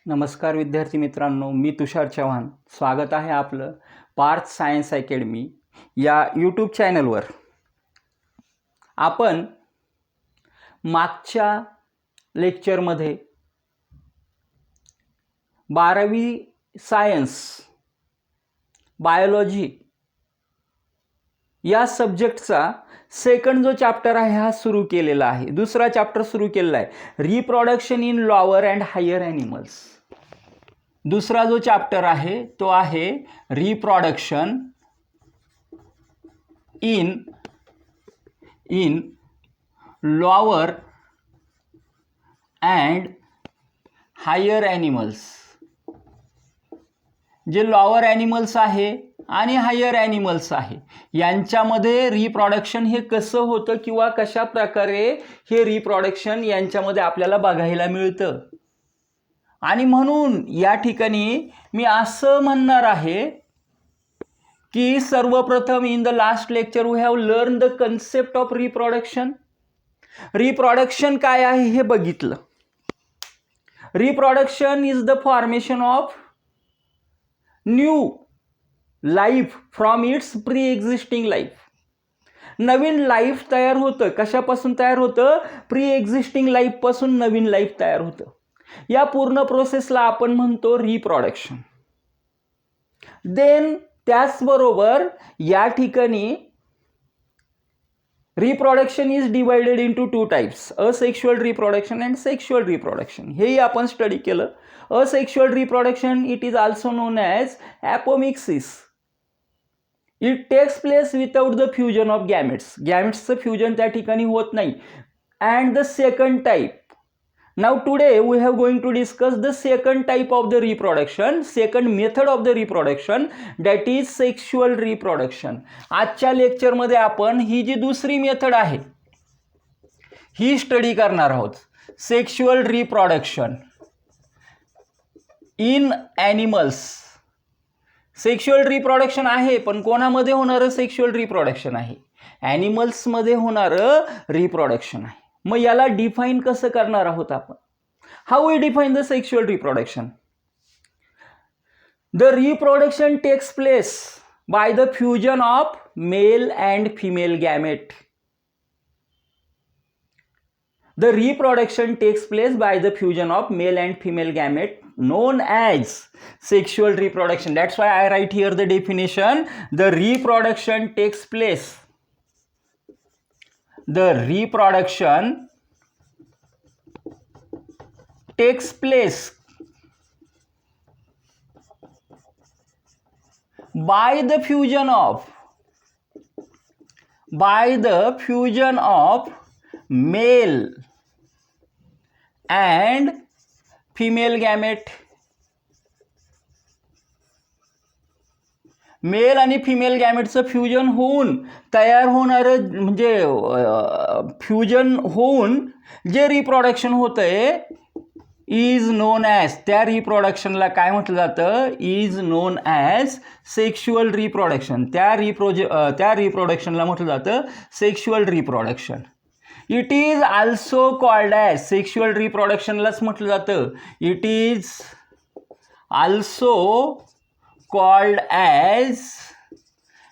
नमस्कार विद्यार्थी मित्रांनो, मी तुषार चव्हाण. स्वागत आहे आपलं पार्थ सायन्स अकॅडमी या यूट्यूब चॅनलवर. आपण मागच्या लेक्चरमध्ये 12वी सायन्स बायोलॉजी या सब्जेक्टचा सेकंड जो चॅप्टर आहे हा सुरू केलेला आहे. दुसरा चॅप्टर सुरू केलेला आहे, reproduction in lower and higher animals. दुसरा जो चॅप्टर आहे तो आहे reproduction in lower and higher animals. जे लॉवर ॲनिमल्स आहे आणि हायर ॲनिमल्स आहे यांच्यामध्ये रिप्रोडक्शन हे कसं होतं किंवा कशा प्रकारे हे रिप्रोडक्शन यांच्यामध्ये आपल्याला बघायला मिळतं. आणि म्हणून या ठिकाणी मी असं म्हणणार आहे की सर्वप्रथम in the last lecture we have learn the concept of reproduction. Reproduction काय आहे हे बघितलं. Reproduction is the formation of new life from its pre existing life. नवीन लाईफ तयार होतं. कशापासून तयार होतं? प्री एक्झिस्टिंग लाईफपासून नवीन लाईफ तयार होतं. या पूर्ण प्रोसेसला आपण म्हणतो रिप्रोडक्शन. देन त्याचबरोबर या ठिकाणी reproduction is divided into two types, asexual reproduction and sexual reproduction. हेही आपण स्टडी केलं. Asexual reproduction it is also known as apomixis. It takes place without the fusion of gametes. गॅमेट्सचं फ्युजन त्या ठिकाणी होत नाही. And the second type, now today we have going to discuss the second type of the reproduction, second method of the reproduction, that is sexual reproduction. आजच्या lecture मध्ये आपण ही जी दुसरी method आहे ही स्टडी करणार आहोत. Sexual reproduction in animals. Sexual reproduction आहे पण कोणामध्ये होणारं सेक्शुअल रिप्रोडक्शन आहे? ॲनिमल्समध्ये होणारं रिप्रोडक्शन आहे. मग याला डिफाईन कसं करणार आहोत आपण? How we define the sexual reproduction? The reproduction takes place by the fusion of male and female gamete. The reproduction takes place by the fusion of male and female gamete known as sexual reproduction. That's why I write here the definition. The reproduction takes place. The reproduction takes place by the fusion of male and female gamete. Male आणि female गॅमेटचं fusion होऊन तयार होणारं म्हणजे fusion होऊन जे reproduction होतंय is known as, त्या रिप्रोडक्शनला काय म्हटलं जातं? Is known as sexual reproduction. त्या रिप्रोडक्शनला म्हटलं जातं sexual reproduction. It is also called as, sexual रिप्रोडक्शनलाच म्हटलं जातं it is also called as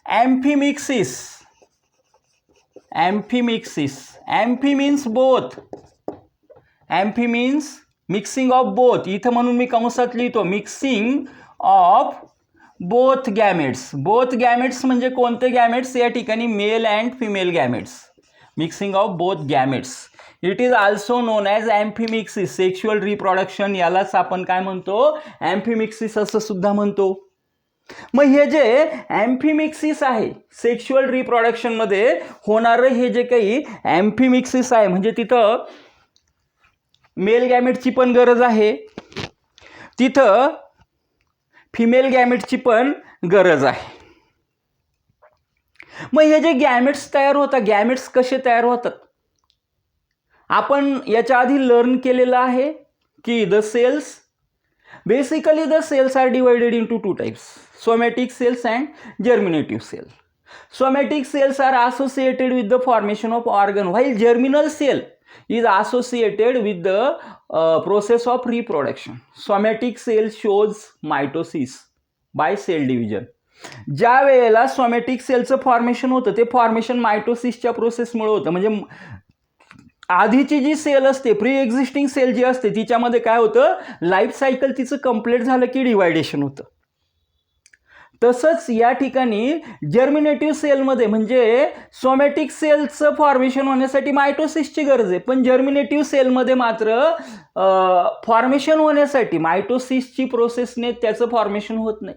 amphimixis. Amphi means both. Amphi means mixing of both. इथं म्हणून मी कंसात लिहितो mixing of both gametes. Both gametes म्हणजे कोणते गॅमेट्स? या ठिकाणी male and female gametes. Mixing of both gametes. It is also known as amphimixis. Sexual reproduction यालाच आपण काय म्हणतो? ॲम्फिमिक्सिस असं सुद्धा म्हणतो. मग हे जे ॲम्फिमिक्सिस आहे सेक्शुअल रिप्रोडक्शनमध्ये होणारं हे जे काही ॲम्फिमिक्सिस आहे म्हणजे तिथं मेल गॅमेटची पण गरज आहे, तिथं फिमेल गॅमेटची पण गरज आहे. मग हे जे गॅमेट्स तयार होतात, गॅमेट्स कसे तयार होतात? आपण याच्या आधी लर्न केलेलं आहे की the cells, basically the cells are divided into two types, somatic cells and germinative cells. Somatic cells are associated with the formation of organ, while germinal cell is associated with the process of reproduction. Somatic cell shows mitosis by cell division. ज्या वेळेला somatic सेलचं formation होतं ते formation मायटोसिसच्या प्रोसेसमुळे होतं. म्हणजे आधीची जी sale असते, pre existing sale जी असते, तिच्यामध्ये काय होतं, लाईफ सायकल तिचं कंप्लीट झालं की डिवायडेशन होतं. तसंच या ठिकाणी जर्मिनेटिव्ह सेलमध्ये म्हणजे सोमॅटिक सेलचं फॉर्मेशन होण्यासाठी मायटोसिसची गरज आहे, पण जर्मिनेटिव्ह सेलमध्ये मात्र फॉर्मेशन होण्यासाठी मायटोसिसची प्रोसेसने त्याचं फॉर्मेशन होत नाही.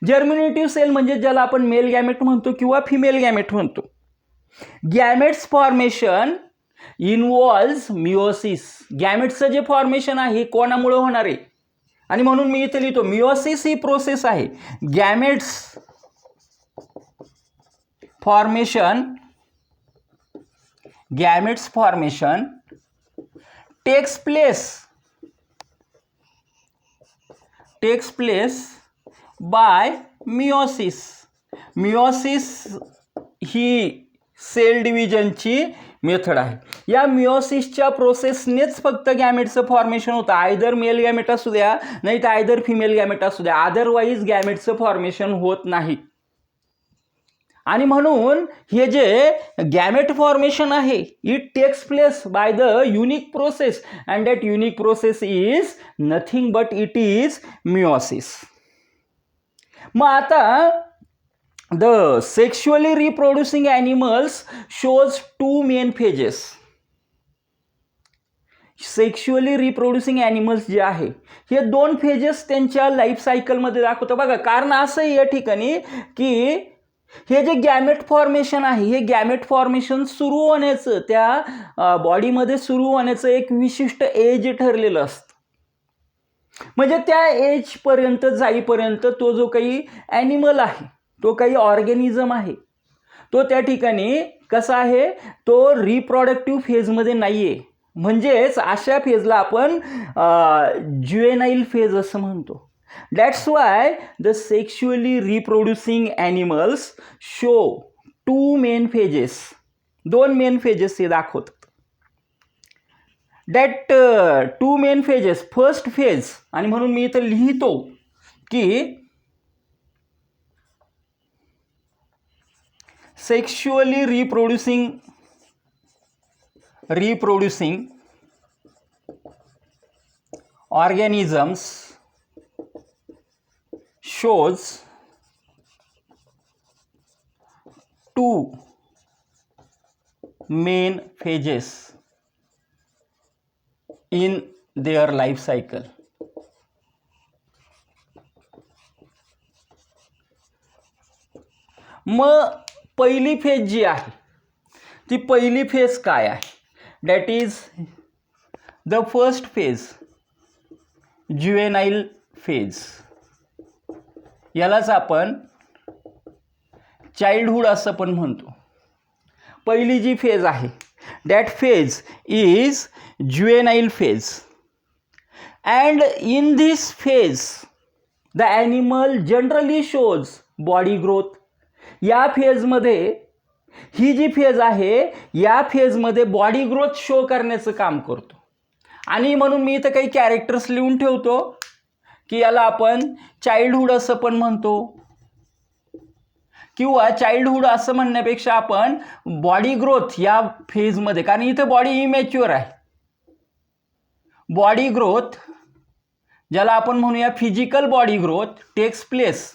जर्मिनेटिव्ह सेल म्हणजे ज्याला आपण मेल गॅमेट म्हणतो किंवा फिमेल गॅमेट म्हणतो. Gametes formation involves meiosis. गॅमेट्सचं जे फॉर्मेशन आहे कोणामुळे होणार आहे, आणि म्हणून मी इथे लिहितो मिओसिस ही प्रोसेस आहे. Gametes formation takes place by meiosis. Meiosis ही सेल डिव्हिजनची मेथड आहे. या मिओसिसच्या प्रोसेसनेच फक्त गॅमेटचं फॉर्मेशन होतं. आयदर मेल गॅमेट असू द्या नाही तर आयदर फिमेल गॅमेट असू द्या, अदरवाईज गॅमेटचं फॉर्मेशन होत नाही. आणि म्हणून हे जे गॅमेट फॉर्मेशन आहे it takes place by the unique process and that unique process is nothing but it is meiosis. मग आता the sexually reproducing animals shows two main phases. Sexually reproducing animals जे आहे हे दोन फेजेस त्यांच्या life सायकलमध्ये दाखवतं. बघा, कारण असं या ठिकाणी की हे जे गॅमेट फॉर्मेशन आहे हे गॅमेट फॉर्मेशन सुरू होण्याचं, त्या बॉडीमध्ये सुरू होण्याचं एक विशिष्ट एज ठरलेलं असतं. म्हणजे त्या एजपर्यंत जाईपर्यंत तो जो काही ॲनिमल आहे, तो काही ऑर्गॅनिझम आहे, तो त्या ठिकाणी कसा आहे, तो रिप्रोडक्टिव्ह फेजमध्ये नाही आहे. म्हणजेच अशा फेजला आपण ज्युएनाईल फेज असं म्हणतो. That's why the sexually reproducing animals show two main phases. दोन मेन फेजेस हे दाखवतात. That two main phases, first phase, आणि म्हणून मी इथं लिहितो की sexually reproducing organisms shows two main phases in their life cycle. मग पहिली फेज जी आहे ती पहिली फेज काय आहे, that is the first phase, juvenile phase. यालाच आपण चाइल्डहुड असं पण म्हणतो. पहिली जी फेज आहे that phase is juvenile phase. And in this phase the animal generally shows body growth. या फेजमध्ये, ही जी फेज आहे या फेजमध्ये बॉडी ग्रोथ शो करण्याचं काम करतो. आणि म्हणून मी इथं काही कॅरेक्टर्स लिहून ठेवतो की याला आपण चाइल्डहुड असं पण म्हणतो, किंवा चाइल्डहुड असं म्हणण्यापेक्षा आपण बॉडी ग्रोथ या फेजमध्ये, कारण इथं बॉडी इमॅच्युअर आहे. बॉडी ग्रोथ ज्याला आपण म्हणूया physical body growth takes place.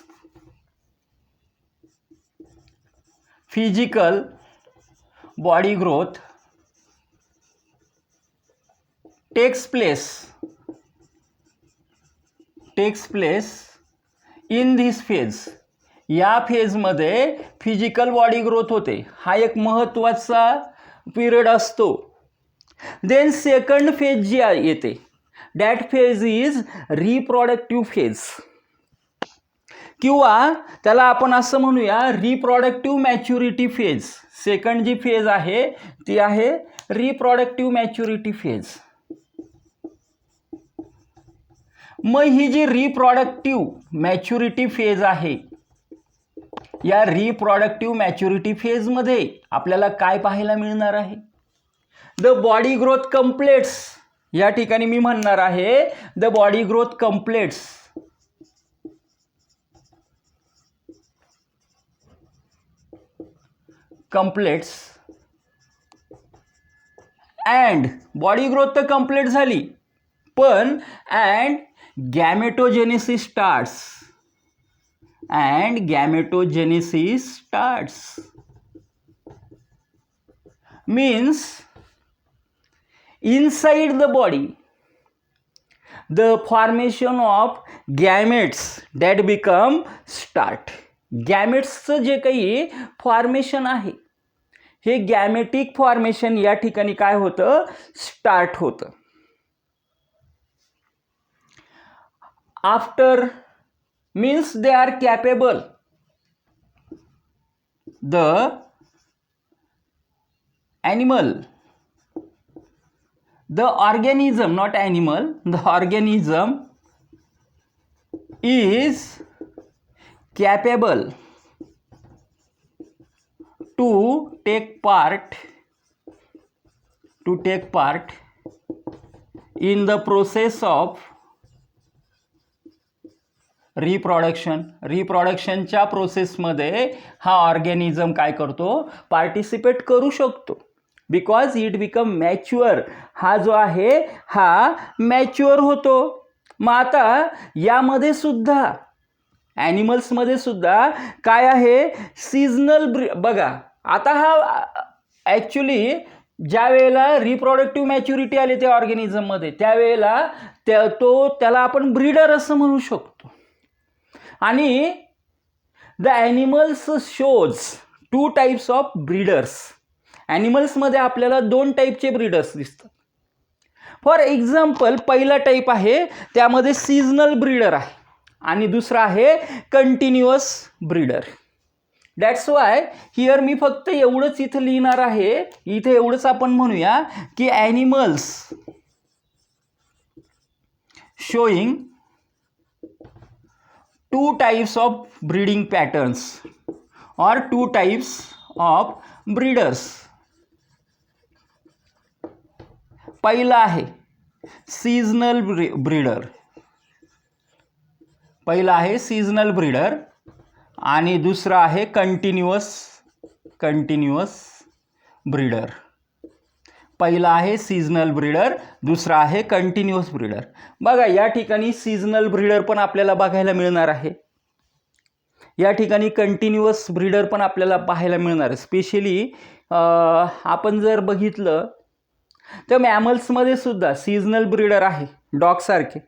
Physical body growth takes place in this phase. या फेजमध्ये फिजिकल बॉडी ग्रोथ होते. हा एक महत्त्वाचा पिरियड असतो. देन सेकंड फेज जी येते that phase is reproductive phase, किंवा त्याला आपण असं म्हणूया रिप्रोडक्टिव्ह मॅच्युरिटी फेज. सेकंड जी फेज आहे ती आहे रिप्रोडक्टिव्ह मॅच्युरिटी फेज. मग ही जी रिप्रोडक्टिव्ह मॅच्युरिटी फेज आहे, या रिप्रोडक्टिव्ह मॅच्युरिटी फेजमध्ये आपल्याला काय पाहायला मिळणार आहे, द बॉडी ग्रोथ कम्प्लेट्स, या ठिकाणी मी म्हणणार आहे the body growth completes. Completes and body growth तर कम्प्लीट झाली, पण and gametogenesis starts. And gametogenesis starts means inside the body the formation of gametes that become start. गॅमेट्सचं जे काही फॉर्मेशन आहे हे गॅमेटिक फॉर्मेशन या ठिकाणी काय होतं, स्टार्ट होतं. After means they are capable, the animal, the organism, not animal, the organism is capable to take part in the process of रिप्रोडक्शनच्या प्रोसेसमध्ये हा ऑर्गॅनिझम काय करतो, पार्टिसिपेट करू शकतो. बिकॉज इट बिकम मॅच्युअर, हा जो आहे हा मॅच्युअर होतो. मग आता यामध्ये सुद्धा ॲनिमल्समध्ये सुद्धा काय आहे, सीझनल. बघा आता हा ॲक्च्युली ज्या वेळेला रिप्रोडक्टिव्ह मॅच्युरिटी आली त्या ऑर्गॅनिझममध्ये त्यावेळेला त्याला आपण ब्रीडर असं म्हणू शकतो. आणि the animals shows 2 types of breeders. ॲनिमल्समध्ये आपल्याला 2 टाईपचे ब्रीडर्स दिसतात. फॉर एक्झाम्पल पहिला टाईप आहे त्यामध्ये सीझनल ब्रीडर आहे आणि दुसरा आहे continuous breeder. That's why here मी फक्त एवढंच इथं लिहिणार आहे, इथे एवढंच आपण म्हणूया की animals showing 2 types of breeding patterns or 2 types of breeders. पहिला आहे सीझनल ब्रीडर, आणि दुसरा आहे कंटिन्युअस ब्रीडर. पहिला आहे सीझनल ब्रीडर, दुसरा आहे कंटिन्युअस ब्रीडर. बघा या ठिकाणी सीझनल ब्रीडर पण आपल्याला बघायला मिळणार आहे, या ठिकाणी कंटिन्युअस ब्रीडर पण आपल्याला पाहायला मिळणार आहे. स्पेशली आपण जर बघितलं तर मॅमल्समध्ये सुद्धा सीझनल ब्रीडर आहे डॉगसारखे,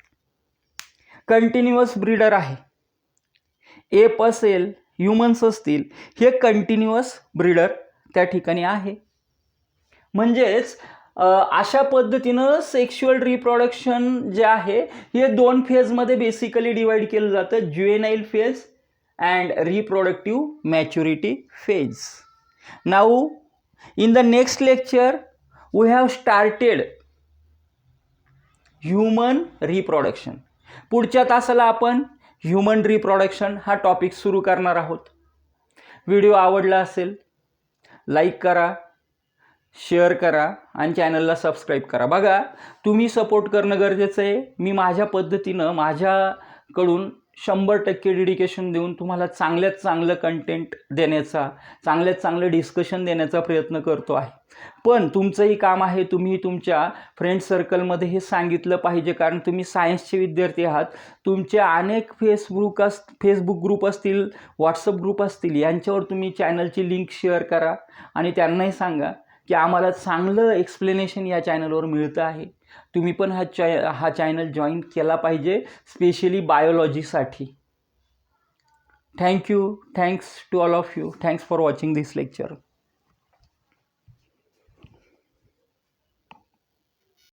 कंटिन्युअस ब्रीडर आहे. एप असेल, ह्युमन्स असतील, हे कंटिन्युअस ब्रीडर त्या ठिकाणी आहे. म्हणजेच अशा पद्धतीनं सेक्शुअल रिप्रोडक्शन जे आहे हे 2 फेजमध्ये बेसिकली डिवाइड केलं जातं, juvenile phase and reproductive maturity phase. Now in the next lecture we have started human reproduction. पुढच्या तासाला आपण ह्युमन रिप्रोडक्शन हा टॉपिक सुरू करणार आहोत. व्हिडिओ आवडला असेल लाईक करा, शेअर करा आणि चॅनलला सबस्क्राईब करा. बघा तुम्ही सपोर्ट करणं गरजेचं आहे. मी माझ्या पद्धतीनं माझ्याकडून 100% डेडिकेशन देऊन तुम्हाला चांगल्यात चांगलं कंटेंट देण्याचा, चांगल्यात चांगलं डिस्कशन देण्याचा प्रयत्न करतो आहे. पण तुमचंही काम आहे तुम्ही तुमच्या फ्रेंड सर्कलमध्ये हे सांगितलं पाहिजे, कारण तुम्ही सायन्सचे विद्यार्थी आहात. तुमचे अनेक फेसबुक ग्रुप असतील, व्हॉट्सअप ग्रुप असतील, यांच्यावर तुम्ही चॅनलची लिंक शेअर करा आणि त्यांनाही सांगा की आम्हाला चांगलं एक्सप्लेनेशन या चॅनलवर मिळतं आहे. तुम्ही पण हा चॅनल जॉईन केला पाहिजे, स्पेशली बायोलॉजीसाठी. Thank you. Thanks to all of you. Thanks for watching this lecture.